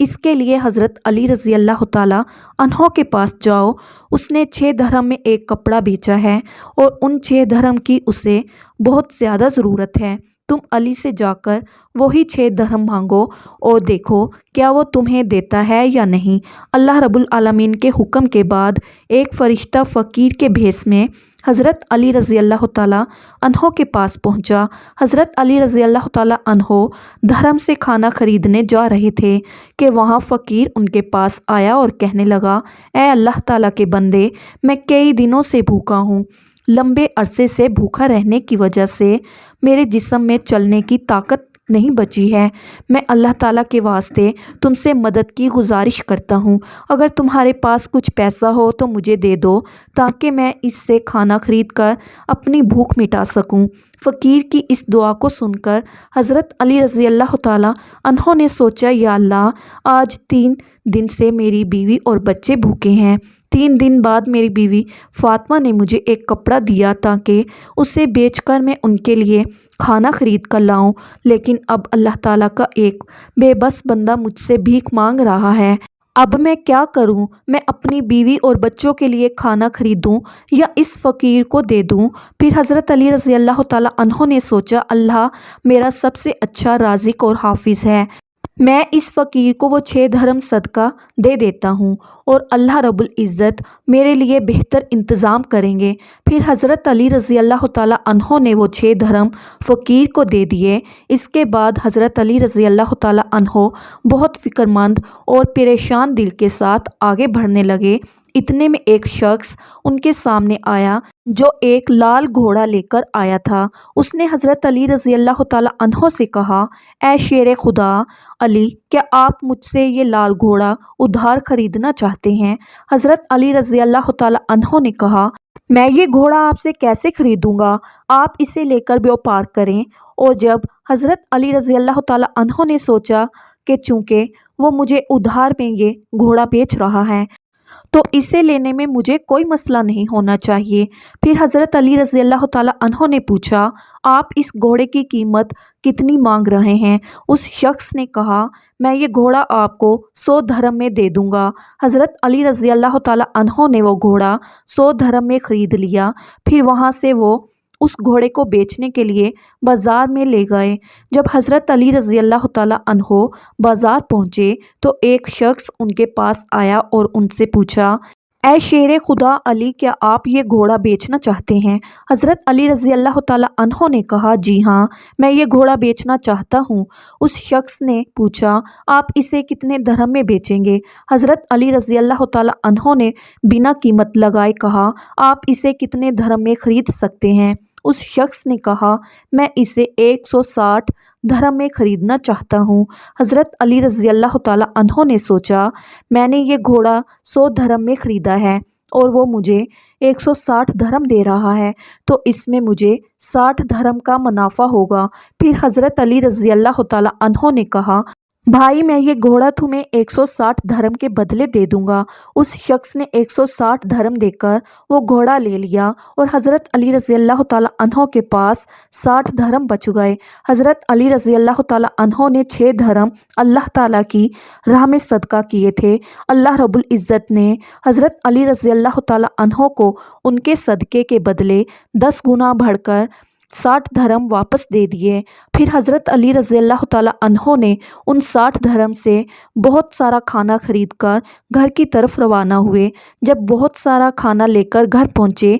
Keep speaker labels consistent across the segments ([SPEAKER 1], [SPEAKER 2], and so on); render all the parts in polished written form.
[SPEAKER 1] اس کے لیے حضرت علی رضی اللہ تعالیٰ عنہ کے پاس جاؤ، اس نے 6 درہم میں ایک کپڑا بیچا ہے اور ان 6 درہم کی اسے بہت زیادہ ضرورت ہے۔ تم علی سے جا کر وہی 6 درہم مانگو اور دیکھو کیا وہ تمہیں دیتا ہے یا نہیں۔ اللہ رب العالمین کے حکم کے بعد ایک فرشتہ فقیر کے بھیس میں حضرت علی رضی اللہ تعالیٰ عنہ کے پاس پہنچا۔ حضرت علی رضی اللہ تعالیٰ عنہ دھرم سے کھانا خریدنے جا رہے تھے کہ وہاں فقیر ان کے پاس آیا اور کہنے لگا، اے اللہ تعالیٰ کے بندے، میں کئی دنوں سے بھوکا ہوں۔ لمبے عرصے سے بھوکا رہنے کی وجہ سے میرے جسم میں چلنے کی طاقت نہیں بچی ہے۔ میں اللہ تعالیٰ کے واسطے تم سے مدد کی گزارش کرتا ہوں۔ اگر تمہارے پاس کچھ پیسہ ہو تو مجھے دے دو تاکہ میں اس سے کھانا خرید کر اپنی بھوک مٹا سکوں۔ فقیر کی اس دعا کو سن کر حضرت علی رضی اللہ تعالیٰ عنہ نے سوچا، یا اللہ، آج 3 دن سے میری بیوی اور بچے بھوکے ہیں۔ 3 دن بعد میری بیوی فاطمہ نے مجھے ایک کپڑا دیا تاکہ اسے بیچ کر میں ان کے لیے کھانا خرید کر لاؤں، لیکن اب اللہ تعالیٰ کا ایک بے بس بندہ مجھ سے بھیک مانگ رہا ہے۔ اب میں کیا کروں؟ میں اپنی بیوی اور بچوں کے لیے کھانا خریدوں یا اس فقیر کو دے دوں؟ پھر حضرت علی رضی اللہ تعالیٰ عنہ نے سوچا، اللہ میرا سب سے اچھا رازق اور حافظ ہے، میں اس فقیر کو وہ 6 درہم صدقہ دے دیتا ہوں اور اللہ رب العزت میرے لیے بہتر انتظام کریں گے۔ پھر حضرت علی رضی اللہ تعالیٰ عنہ نے وہ 6 درہم فقیر کو دے دیے۔ اس کے بعد حضرت علی رضی اللہ تعالیٰ عنہ بہت فکر مند اور پریشان دل کے ساتھ آگے بڑھنے لگے۔ اتنے میں ایک شخص ان کے سامنے آیا جو ایک لال گھوڑا لے کر آیا تھا۔ اس نے حضرت علی رضی اللہ تعالیٰ عنہ سے کہا، اے شیر خدا علی، کیا آپ مجھ سے یہ لال گھوڑا ادھار خریدنا چاہتے ہیں؟ حضرت علی رضی اللہ تعالیٰ عنہ نے کہا، میں یہ گھوڑا آپ سے کیسے خریدوں گا؟ آپ اسے لے کر بیوپار کریں۔ اور جب حضرت علی رضی اللہ تعالیٰ عنہ نے سوچا کہ چونکہ وہ مجھے ادھار میں یہ گھوڑا بیچ رہا ہے تو اسے لینے میں مجھے کوئی مسئلہ نہیں ہونا چاہیے، پھر حضرت علی رضی اللہ تعالیٰ عنہ نے پوچھا، آپ اس گھوڑے کی قیمت کتنی مانگ رہے ہیں؟ اس شخص نے کہا، میں یہ گھوڑا آپ کو 100 درہم میں دے دوں گا۔ حضرت علی رضی اللہ تعالیٰ عنہ نے وہ گھوڑا 100 درہم میں خرید لیا۔ پھر وہاں سے وہ اس گھوڑے کو بیچنے کے لیے بازار میں لے گئے۔ جب حضرت علی رضی اللہ تعالیٰ عنہ بازار پہنچے تو ایک شخص ان کے پاس آیا اور ان سے پوچھا، اے شیر خدا علی، کیا آپ یہ گھوڑا بیچنا چاہتے ہیں؟ حضرت علی رضی اللہ تعالیٰ عنہ نے کہا، جی ہاں، میں یہ گھوڑا بیچنا چاہتا ہوں۔ اس شخص نے پوچھا، آپ اسے کتنے درہم میں بیچیں گے؟ حضرت علی رضی اللہ تعالیٰ عنہ نے بنا قیمت لگائے کہا، آپ اسے کتنے درہم میں خرید سکتے ہیں؟ اس شخص نے کہا، میں اسے 160 درہم میں خریدنا چاہتا ہوں۔ حضرت علی رضی اللہ تعالیٰ عنہ نے سوچا، میں نے یہ گھوڑا 100 درہم میں خریدا ہے اور وہ مجھے 160 درہم دے رہا ہے، تو اس میں مجھے 60 درہم کا منافع ہوگا۔ پھر حضرت علی رضی اللہ تعالیٰ عنہ نے کہا، بھائی، میں یہ گھوڑا تمہیں 160 درہم کے بدلے دے دوں گا۔ اس شخص نے 160 درہم دے کر وہ گھوڑا لے لیا اور حضرت علی رضی اللہ تعالیٰ عنہ کے پاس 60 درہم بچ گئے۔ حضرت علی رضی اللہ تعالیٰ عنہ نے 6 درہم اللہ تعالیٰ کی راہ میں صدقہ کیے تھے۔ اللہ رب العزت نے حضرت علی رضی اللہ تعالیٰ عنہ کو ان کے صدقے کے بدلے 10 گنا بڑھ کر 60 درہم واپس دے دیے۔ پھر حضرت علی رضی اللہ تعالیٰ عنہ نے ان 60 درہم سے بہت سارا کھانا خرید کر گھر کی طرف روانہ ہوئے۔ جب بہت سارا کھانا لے کر گھر پہنچے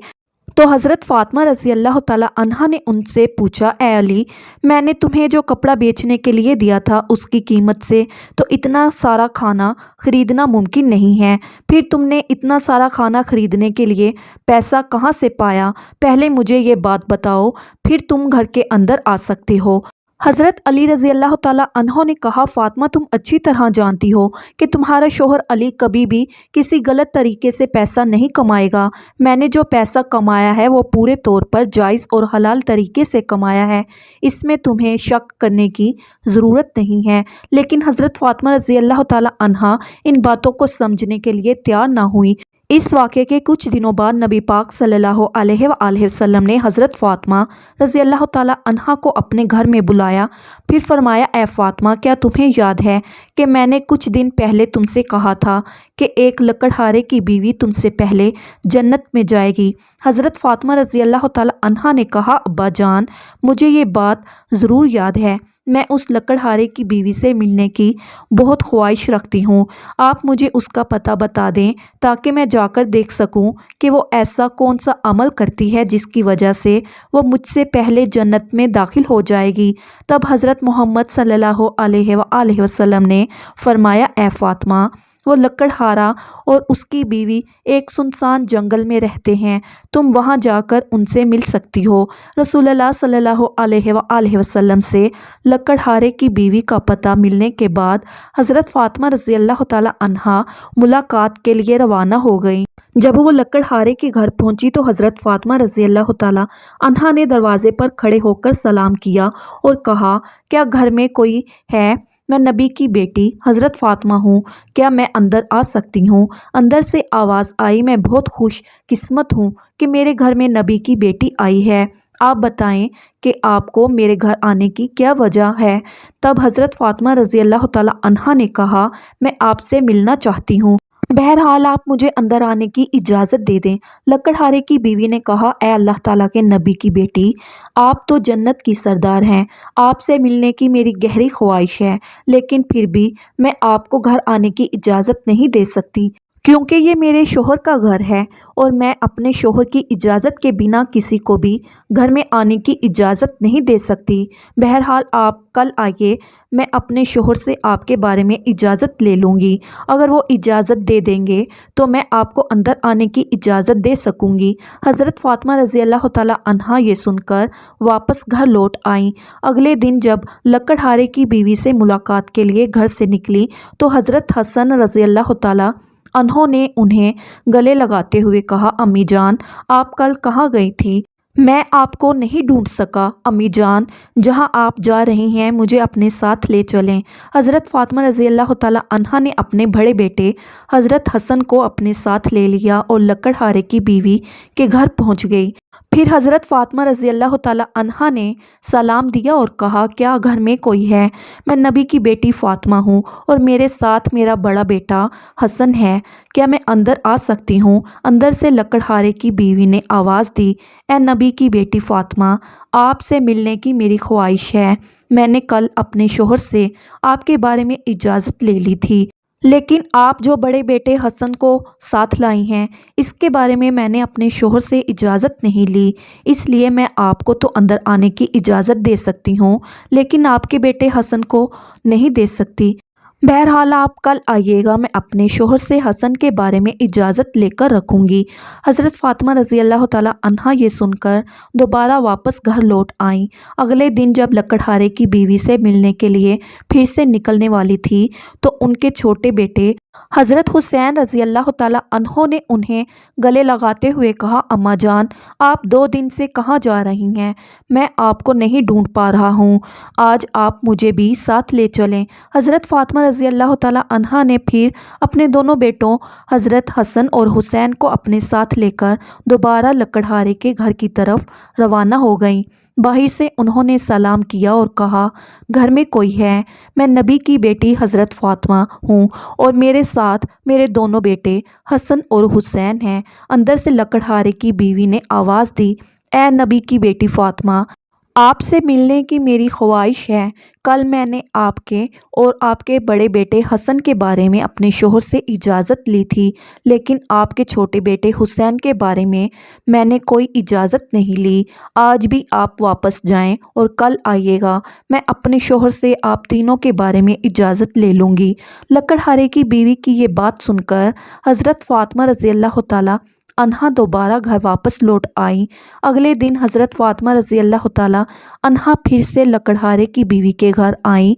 [SPEAKER 1] تو حضرت فاطمہ رضی اللہ تعالیٰ عنہا نے ان سے پوچھا، اے علی، میں نے تمہیں جو کپڑا بیچنے کے لیے دیا تھا اس کی قیمت سے تو اتنا سارا کھانا خریدنا ممکن نہیں ہے، پھر تم نے اتنا سارا کھانا خریدنے کے لیے پیسہ کہاں سے پایا؟ پہلے مجھے یہ بات بتاؤ، پھر تم گھر کے اندر آ سکتے ہو۔ حضرت علی رضی اللہ تعالیٰ عنہ نے کہا، فاطمہ، تم اچھی طرح جانتی ہو کہ تمہارا شوہر علی کبھی بھی کسی غلط طریقے سے پیسہ نہیں کمائے گا۔ میں نے جو پیسہ کمایا ہے وہ پورے طور پر جائز اور حلال طریقے سے کمایا ہے، اس میں تمہیں شک کرنے کی ضرورت نہیں ہے۔ لیکن حضرت فاطمہ رضی اللہ تعالیٰ عنہا ان باتوں کو سمجھنے کے لیے تیار نہ ہوئی۔ اس واقعے کے کچھ دنوں بعد نبی پاک صلی اللہ علیہ وآلہ وسلم نے حضرت فاطمہ رضی اللہ تعالیٰ عنہا کو اپنے گھر میں بلایا۔ پھر فرمایا، اے فاطمہ، کیا تمہیں یاد ہے کہ میں نے کچھ دن پہلے تم سے کہا تھا کہ ایک لکڑہارے کی بیوی تم سے پہلے جنت میں جائے گی؟ حضرت فاطمہ رضی اللہ تعالیٰ عنہا نے کہا، ابا جان، مجھے یہ بات ضرور یاد ہے، میں اس لکڑہارے کی بیوی سے ملنے کی بہت خواہش رکھتی ہوں۔ آپ مجھے اس کا پتہ بتا دیں تاکہ میں جا کر دیکھ سکوں کہ وہ ایسا کون سا عمل کرتی ہے جس کی وجہ سے وہ مجھ سے پہلے جنت میں داخل ہو جائے گی۔ تب حضرت محمد صلی اللہ علیہ وآلہ وسلم نے فرمایا، اے فاطمہ، وہ لکڑہارا اور اس کی بیوی ایک سنسان جنگل میں رہتے ہیں، تم وہاں جا کر ان سے مل سکتی ہو۔ رسول اللہ صلی اللہ علیہ وآلہ وسلم سے لکڑہارے کی بیوی کا پتہ ملنے کے بعد حضرت فاطمہ رضی اللہ تعالیٰ عنہا ملاقات کے لیے روانہ ہو گئیں۔ جب وہ لکڑہارے کے گھر پہنچی تو حضرت فاطمہ رضی اللہ تعالیٰ عنہا نے دروازے پر کھڑے ہو کر سلام کیا اور کہا، کیا گھر میں کوئی ہے؟ میں نبی کی بیٹی حضرت فاطمہ ہوں، کیا میں اندر آ سکتی ہوں؟ اندر سے آواز آئی، میں بہت خوش قسمت ہوں کہ میرے گھر میں نبی کی بیٹی آئی ہے، آپ بتائیں کہ آپ کو میرے گھر آنے کی کیا وجہ ہے؟ تب حضرت فاطمہ رضی اللہ تعالیٰ عنہا نے کہا، میں آپ سے ملنا چاہتی ہوں، بہرحال آپ مجھے اندر آنے کی اجازت دے دیں۔ لکڑہارے کی بیوی نے کہا، اے اللہ تعالیٰ کے نبی کی بیٹی، آپ تو جنت کی سردار ہیں، آپ سے ملنے کی میری گہری خواہش ہے، لیکن پھر بھی میں آپ کو گھر آنے کی اجازت نہیں دے سکتی، کیونکہ یہ میرے شوہر کا گھر ہے اور میں اپنے شوہر کی اجازت کے بنا کسی کو بھی گھر میں آنے کی اجازت نہیں دے سکتی۔ بہرحال آپ کل آئیے، میں اپنے شوہر سے آپ کے بارے میں اجازت لے لوں گی، اگر وہ اجازت دے دیں گے تو میں آپ کو اندر آنے کی اجازت دے سکوں گی۔ حضرت فاطمہ رضی اللہ تعالیٰ عنہا یہ سن کر واپس گھر لوٹ آئیں۔ اگلے دن جب لکڑہارے کی بیوی سے ملاقات کے لیے گھر سے نکلی تو حضرت حسن رضی اللہ تعالیٰ انہوں نے انہیں گلے لگاتے ہوئے کہا، امی جان، آپ کل کہاں گئی تھی؟ میں آپ کو نہیں ڈھونڈ سکا، امی جان، جہاں آپ جا رہی ہیں مجھے اپنے ساتھ لے چلیں۔ حضرت فاطمہ رضی اللہ تعالیٰ عنہا نے اپنے بڑے بیٹے حضرت حسن کو اپنے ساتھ لے لیا اور لکڑہارے کی بیوی کے گھر پہنچ گئی۔ پھر حضرت فاطمہ رضی اللہ تعالیٰ عنہا نے سلام دیا اور کہا، کیا گھر میں کوئی ہے؟ میں نبی کی بیٹی فاطمہ ہوں اور میرے ساتھ میرا بڑا بیٹا حسن ہے، کیا میں اندر آ سکتی ہوں؟ اندر سے لکڑہارے کی بیوی نے آواز دی، اے نبی کی بیٹی فاطمہ، آپ سے ملنے کی میری خواہش ہے، میں نے کل اپنے شوہر سے آپ کے بارے میں اجازت لے لی تھی، لیکن آپ جو بڑے بیٹے حسن کو ساتھ لائی ہیں اس کے بارے میں نے اپنے شوہر سے اجازت نہیں لی، اس لیے میں آپ کو تو اندر آنے کی اجازت دے سکتی ہوں لیکن آپ کے بیٹے حسن کو نہیں دے سکتی۔ بہرحال آپ کل آئیے گا، میں اپنے شوہر سے حسن کے بارے میں اجازت لے کر رکھوں گی۔ حضرت فاطمہ رضی اللہ تعالیٰ عنہا یہ سن کر دوبارہ واپس گھر لوٹ آئیں۔ اگلے دن جب لکڑہارے کی بیوی سے ملنے کے لیے پھر سے نکلنے والی تھی تو ان کے چھوٹے بیٹے حضرت حسین رضی اللہ تعالیٰ عنہ نے انہیں گلے لگاتے ہوئے کہا، اماں جان، آپ 2 دن سے کہاں جا رہی ہیں؟ میں آپ کو نہیں ڈھونڈ پا رہا ہوں، آج آپ مجھے بھی ساتھ لے چلیں۔ حضرت فاطمہ رضی اللہ تعالیٰ عنہا نے پھر اپنے دونوں بیٹوں حضرت حسن اور حسین کو اپنے ساتھ لے کر دوبارہ لکڑہارے کے گھر کی طرف روانہ ہو گئیں۔ باہر سے انہوں نے سلام کیا اور کہا، گھر میں کوئی ہے؟ میں نبی کی بیٹی حضرت فاطمہ ہوں اور میرے ساتھ میرے دونوں بیٹے حسن اور حسین ہیں۔ اندر سے لکڑہارے کی بیوی نے آواز دی، اے نبی کی بیٹی فاطمہ، آپ سے ملنے کی میری خواہش ہے، کل میں نے آپ کے اور آپ کے بڑے بیٹے حسن کے بارے میں اپنے شوہر سے اجازت لی تھی، لیکن آپ کے چھوٹے بیٹے حسین کے بارے میں نے کوئی اجازت نہیں لی، آج بھی آپ واپس جائیں اور کل آئیے گا، میں اپنے شوہر سے آپ تینوں کے بارے میں اجازت لے لوں گی۔ لکڑہارے کی بیوی کی یہ بات سن کر حضرت فاطمہ رضی اللہ تعالیٰ عنہا دوبارہ گھر واپس لوٹ آئیں۔ اگلے دن حضرت فاطمہ رضی اللہ تعالیٰ عنہا پھر سے لکڑہارے کی بیوی کے گھر آئیں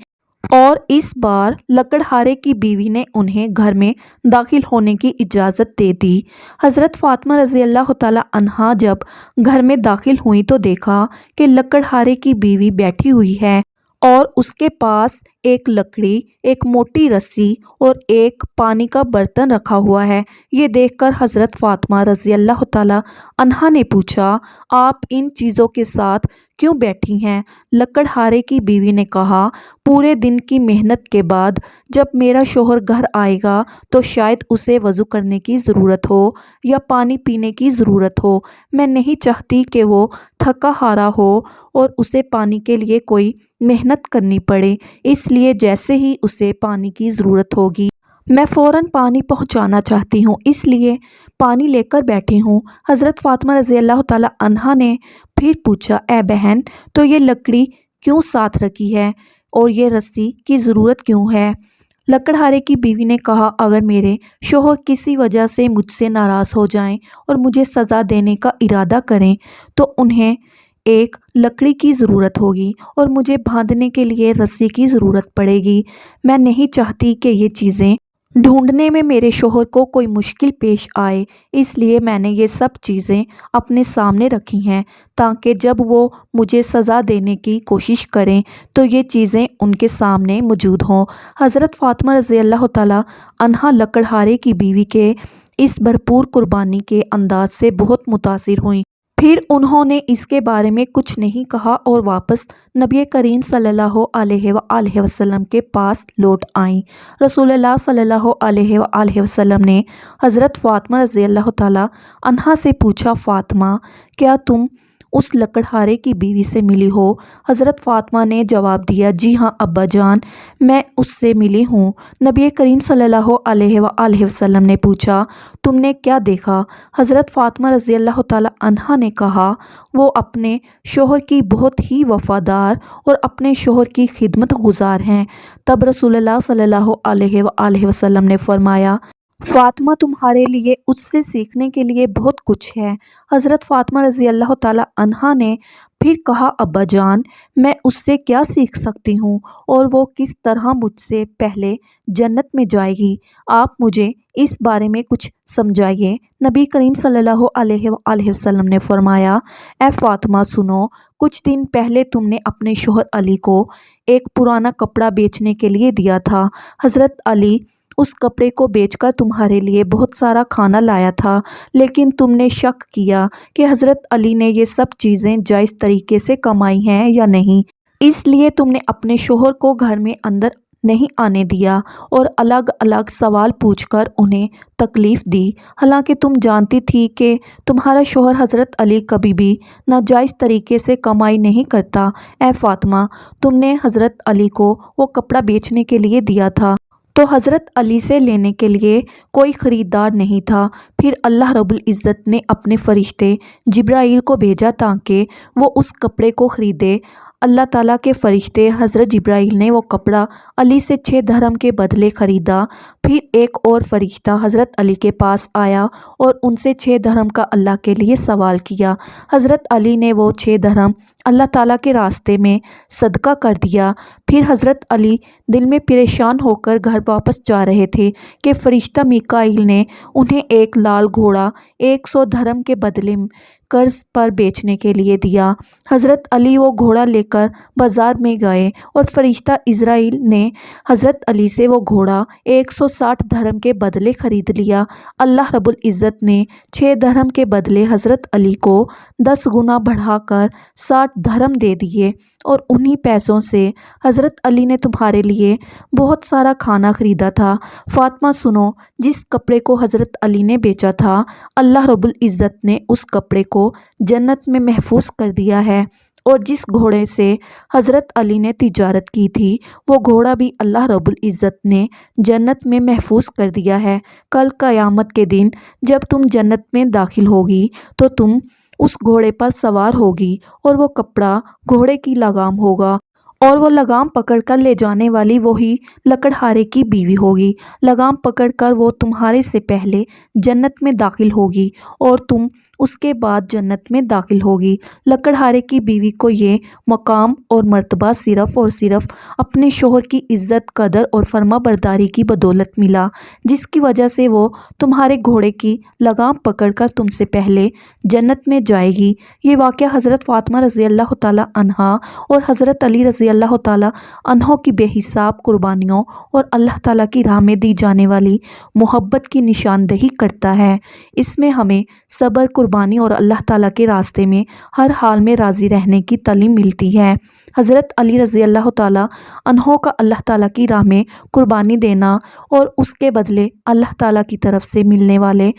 [SPEAKER 1] اور اس بار لکڑہارے کی بیوی نے انہیں گھر میں داخل ہونے کی اجازت دے دی۔ حضرت فاطمہ رضی اللہ تعالیٰ عنہا جب گھر میں داخل ہوئیں تو دیکھا کہ لکڑہارے کی بیوی بیٹھی ہوئی ہے اور اس کے پاس ایک لکڑی، ایک موٹی رسی اور ایک پانی کا برتن رکھا ہوا ہے۔ یہ دیکھ کر حضرت فاطمہ رضی اللہ تعالیٰ عنہا نے پوچھا، آپ ان چیزوں کے ساتھ کیوں بیٹھی ہیں؟ لکڑہارے کی بیوی نے کہا، پورے دن کی محنت کے بعد جب میرا شوہر گھر آئے گا تو شاید اسے وضو کرنے کی ضرورت ہو یا پانی پینے کی ضرورت ہو۔ میں نہیں چاہتی کہ وہ تھکا ہارا ہو اور اسے پانی کے لیے کوئی محنت کرنی پڑے، اس لیے جیسے ہی اسے پانی کی ضرورت ہوگی میں فوراً پانی پہنچانا چاہتی ہوں، اس لیے پانی لے کر بیٹھی ہوں۔ حضرت فاطمہ رضی اللہ تعالیٰ عنہا نے پھر پوچھا، اے بہن، تو یہ لکڑی کیوں ساتھ رکھی ہے اور یہ رسی کی ضرورت کیوں ہے؟ لکڑہارے کی بیوی نے کہا، اگر میرے شوہر کسی وجہ سے مجھ سے ناراض ہو جائیں اور مجھے سزا دینے کا ارادہ کریں تو انہیں ایک لکڑی کی ضرورت ہوگی اور مجھے باندھنے کے لیے رسی کی ضرورت پڑے گی۔ میں نہیں چاہتی کہ یہ چیزیں ڈھونڈنے میں میرے شوہر کو کوئی مشکل پیش آئے، اس لیے میں نے یہ سب چیزیں اپنے سامنے رکھی ہیں تاکہ جب وہ مجھے سزا دینے کی کوشش کریں تو یہ چیزیں ان کے سامنے موجود ہوں۔ حضرت فاطمہ رضی اللہ تعالیٰ عنہا لکڑہارے کی بیوی کے اس بھرپور قربانی کے انداز سے بہت متاثر ہوئیں۔ پھر انہوں نے اس کے بارے میں کچھ نہیں کہا اور واپس نبی کریم صلی اللہ علیہ وآلہ وسلم کے پاس لوٹ آئیں۔ رسول اللہ صلی اللہ علیہ وآلہ وسلم نے حضرت فاطمہ رضی اللہ تعالیٰ عنہا سے پوچھا، فاطمہ، کیا تم اس لکڑہارے کی بیوی سے ملی ہو؟ حضرت فاطمہ نے جواب دیا، جی ہاں ابا جان، میں اس سے ملی ہوں۔ نبی کریم صلی اللہ علیہ وآلہ وسلم نے پوچھا، تم نے کیا دیکھا؟ حضرت فاطمہ رضی اللہ تعالیٰ عنہا نے کہا، وہ اپنے شوہر کی بہت ہی وفادار اور اپنے شوہر کی خدمت گزار ہیں۔ تب رسول اللہ صلی اللہ علیہ وآلہ وسلم نے فرمایا، فاطمہ، تمہارے لیے اس سے سیکھنے کے لیے بہت کچھ ہے۔ حضرت فاطمہ رضی اللہ تعالیٰ عنہا نے پھر کہا، ابا جان، میں اس سے کیا سیکھ سکتی ہوں اور وہ کس طرح مجھ سے پہلے جنت میں جائے گی؟ آپ مجھے اس بارے میں کچھ سمجھائیے۔ نبی کریم صلی اللہ علیہ وآلہ وسلم نے فرمایا، اے فاطمہ سنو، کچھ دن پہلے تم نے اپنے شوہر علی کو ایک پرانا کپڑا بیچنے کے لیے دیا تھا۔ حضرت علی اس کپڑے کو بیچ کر تمہارے لیے بہت سارا کھانا لایا تھا، لیکن تم نے شک کیا کہ حضرت علی نے یہ سب چیزیں جائز طریقے سے کمائی ہیں یا نہیں، اس لیے تم نے اپنے شوہر کو گھر میں اندر نہیں آنے دیا اور الگ الگ سوال پوچھ کر انہیں تکلیف دی، حالانکہ تم جانتی تھی کہ تمہارا شوہر حضرت علی کبھی بھی ناجائز طریقے سے کمائی نہیں کرتا۔ اے فاطمہ، تم نے حضرت علی کو وہ کپڑا بیچنے کے لیے دیا تھا تو حضرت علی سے لینے کے لیے کوئی خریدار نہیں تھا، پھر اللہ رب العزت نے اپنے فرشتے جبرائیل کو بھیجا تاکہ وہ اس کپڑے کو خریدے۔ اللہ تعالیٰ کے فرشتے حضرت جبرائیل نے وہ کپڑا علی سے 6 درہم کے بدلے خریدا۔ پھر ایک اور فرشتہ حضرت علی کے پاس آیا اور ان سے 6 درہم کا اللہ کے لیے سوال کیا۔ حضرت علی نے وہ 6 درہم اللہ تعالیٰ کے راستے میں صدقہ کر دیا۔ پھر حضرت علی دل میں پریشان ہو کر گھر واپس جا رہے تھے کہ فرشتہ میکائیل نے انہیں ایک لال گھوڑا 100 درہم کے بدلے قرض پر بیچنے کے لیے دیا۔ حضرت علی وہ گھوڑا لے کر بازار میں گئے اور فرشتہ عزرائیل نے حضرت علی سے وہ گھوڑا 160 درہم کے بدلے خرید لیا۔ اللہ رب العزت نے 6 درہم کے بدلے حضرت علی کو 10 گنا بڑھا کر 60 درہم دے دیے اور انہی پیسوں سے حضرت علی نے تمہارے لیے بہت سارا کھانا خریدا تھا۔ فاطمہ سنو، جس کپڑے کو حضرت علی نے بیچا تھا، اللہ رب العزت نے اس کپڑے کو جنت میں محفوظ کر دیا ہے، اور جس گھوڑے سے حضرت علی نے تجارت کی تھی وہ گھوڑا بھی اللہ رب العزت نے جنت میں محفوظ کر دیا ہے۔ کل قیامت کے دن جب تم جنت میں داخل ہوگی تو تم اس گھوڑے پر سوار ہوگی اور وہ کپڑا گھوڑے کی لگام ہوگا اور وہ لگام پکڑ کر لے جانے والی وہی لکڑہارے کی بیوی ہوگی۔ لگام پکڑ کر وہ تمہارے سے پہلے جنت میں داخل ہوگی اور تم اس کے بعد جنت میں داخل ہوگی۔ لکڑہارے کی بیوی کو یہ مقام اور مرتبہ صرف اور صرف اپنے شوہر کی عزت، قدر اور فرما برداری کی بدولت ملا، جس کی وجہ سے وہ تمہارے گھوڑے کی لگام پکڑ کر تم سے پہلے جنت میں جائے گی۔ یہ واقعہ حضرت فاطمہ رضی اللہ تعالیٰ عنہا اور حضرت علی رضی رضی اللہ تعالیٰ عنہ کی بے حساب قربانیوں اور اللہ تعالیٰ کی راہ میں دی جانے والی محبت کی نشاندہی کرتا ہے۔ اس میں ہمیں صبر، قربانی اور اللہ تعالیٰ کے راستے میں ہر حال میں راضی رہنے کی تعلیم ملتی ہے۔ حضرت علی رضی اللہ تعالیٰ عنہ کا اللہ تعالیٰ کی راہ میں قربانی دینا اور اس کے بدلے اللہ تعالیٰ کی طرف سے ملنے والے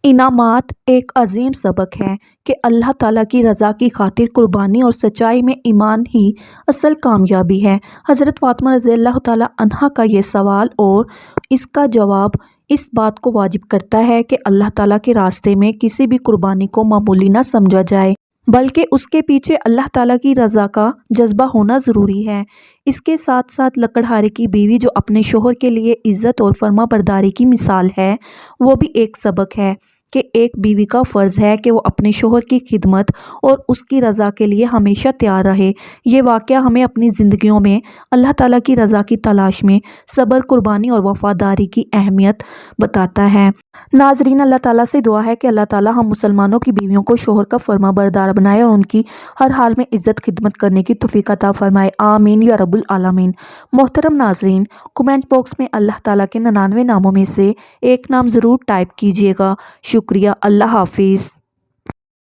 [SPEAKER 1] انعامات ایک عظیم سبق ہے کہ اللہ تعالیٰ کی رضا کی خاطر قربانی اور سچائی میں ایمان ہی اصل کامیابی ہے۔ حضرت فاطمہ رضی اللہ تعالیٰ عنہا کا یہ سوال اور اس کا جواب اس بات کو واجب کرتا ہے کہ اللہ تعالیٰ کے راستے میں کسی بھی قربانی کو معمولی نہ سمجھا جائے، بلکہ اس کے پیچھے اللہ تعالیٰ کی رضا کا جذبہ ہونا ضروری ہے۔ اس کے ساتھ ساتھ لکڑہارے کی بیوی جو اپنے شوہر کے لیے عزت اور فرما برداری کی مثال ہے، وہ بھی ایک سبق ہے کہ ایک بیوی کا فرض ہے کہ وہ اپنے شوہر کی خدمت اور اس کی رضا کے لیے ہمیشہ تیار رہے۔ یہ واقعہ ہمیں اپنی زندگیوں میں اللہ تعالیٰ کی رضا کی تلاش میں صبر، قربانی اور وفاداری کی اہمیت بتاتا ہے۔ ناظرین، اللہ تعالیٰ سے دعا ہے کہ اللہ تعالیٰ ہم مسلمانوں کی بیویوں کو شوہر کا فرما بردار بنائے اور ان کی ہر حال میں عزت خدمت کرنے کی توفیق عطا فرمائے، آمین یا رب العالمین۔ محترم ناظرین، کمنٹ باکس میں اللہ تعالیٰ کے 99 ناموں میں سے ایک نام ضرور ٹائپ کیجیے گا۔ شکریہ۔ اللہ حافظ۔